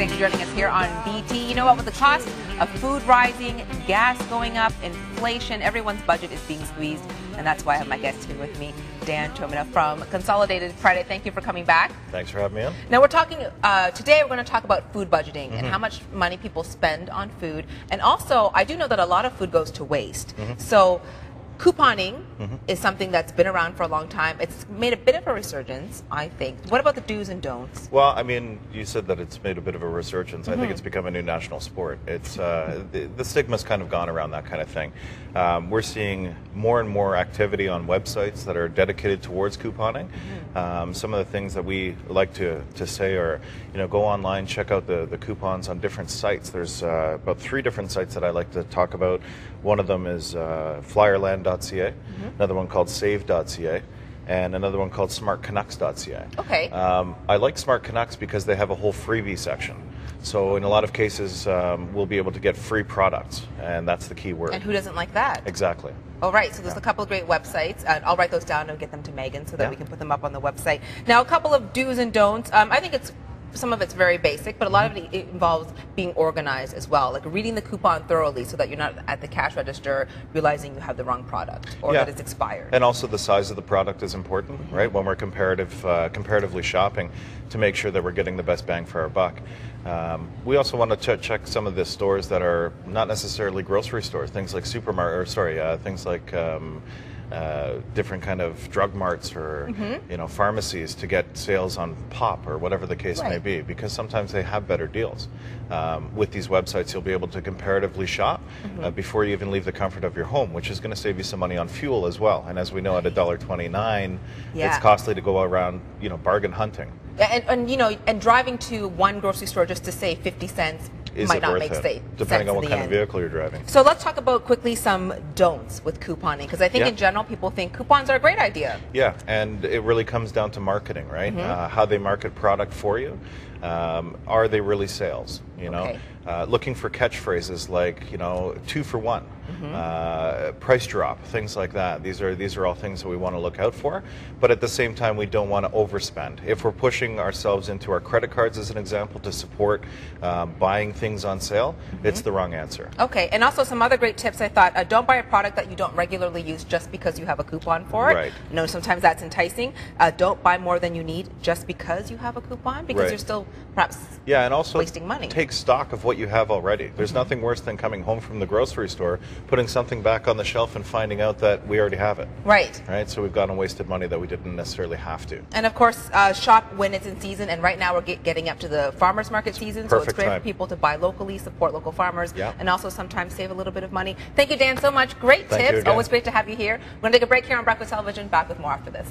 Thanks for joining us here on BT. You know what, with the cost of food rising, gas going up, inflation, everyone's budget is being squeezed. And that's why I have my guest here with me, Dan Chomina from Consolidated Credit. Thank you for coming back. Thanks for having me on. Now we're talking, today we're going to talk about food budgeting and how much money people spend on food. And also, I do know that a lot of food goes to waste. So couponing is something that's been around for a long time. It's made a bit of a resurgence, I think. What about the do's and don'ts? Well, I mean, you said that it's made a bit of a resurgence. I think it's become a new national sport. It's the stigma's kind of gone around that kind of thing. We're seeing more and more activity on websites that are dedicated towards couponing. Some of the things that we like to say are, go online, check out the coupons on different sites. There's about 3 different sites that I like to talk about. One of them is flyerland.ca, another one called save.ca, and another one called smartcanucks.ca. Okay. I like Smart Canucks because they have a whole freebie section. So in a lot of cases, we'll be able to get free products, and that's the key word. And who doesn't like that? Exactly. All right, so there's a couple of great websites, and I'll write those down and get them to Megan so that we can put them up on the website. Now, a couple of do's and don'ts. I think some of it's very basic, but a lot of it involves being organized as well, like reading the coupon thoroughly so that you're not at the cash register realizing you have the wrong product or that it's expired. And also the size of the product is important, right? When we're comparatively shopping, to make sure that we're getting the best bang for our buck. We also want to check some of the stores that are not necessarily grocery stores, things like things like different kind of drug marts or pharmacies to get sales on pop or whatever the case may be, because sometimes they have better deals. With these websites, you'll be able to comparatively shop before you even leave the comfort of your home, which is going to save you some money on fuel as well. And as we know, at $1.29, it's costly to go around bargain hunting. And driving to one grocery store just to save 50 cents might not make sense. Depending on what kind of vehicle you're driving. So let's talk about quickly some don'ts with couponing, because I think in general people think coupons are a great idea. Yeah, and it really comes down to marketing, right? How they market product for you. Are they really sales? Looking for catchphrases like 2 for 1, price drop, things like that. These are all things that we want to look out for. But at the same time, we don't want to overspend. If we're pushing ourselves into our credit cards, as an example, to support buying things on sale, it's the wrong answer. Okay, and also some other great tips. I thought, don't buy a product that you don't regularly use just because you have a coupon for it. Right. Sometimes that's enticing. Don't buy more than you need just because you have a coupon, because you're still perhaps and also wasting money. Take stock of what you have already. There's nothing worse than coming home from the grocery store, putting something back on the shelf and finding out that we already have it. Right. So we've gone and wasted money that we didn't necessarily have to. And of course, shop when it's in season. And right now we're getting up to the farmers market season, so it's great for people to buy locally, support local farmers, and also sometimes save a little bit of money. Thank you, Dan, so much. Great tips. Always great to have you here. We're going to take a break here on Breakfast Television. Back with more after this.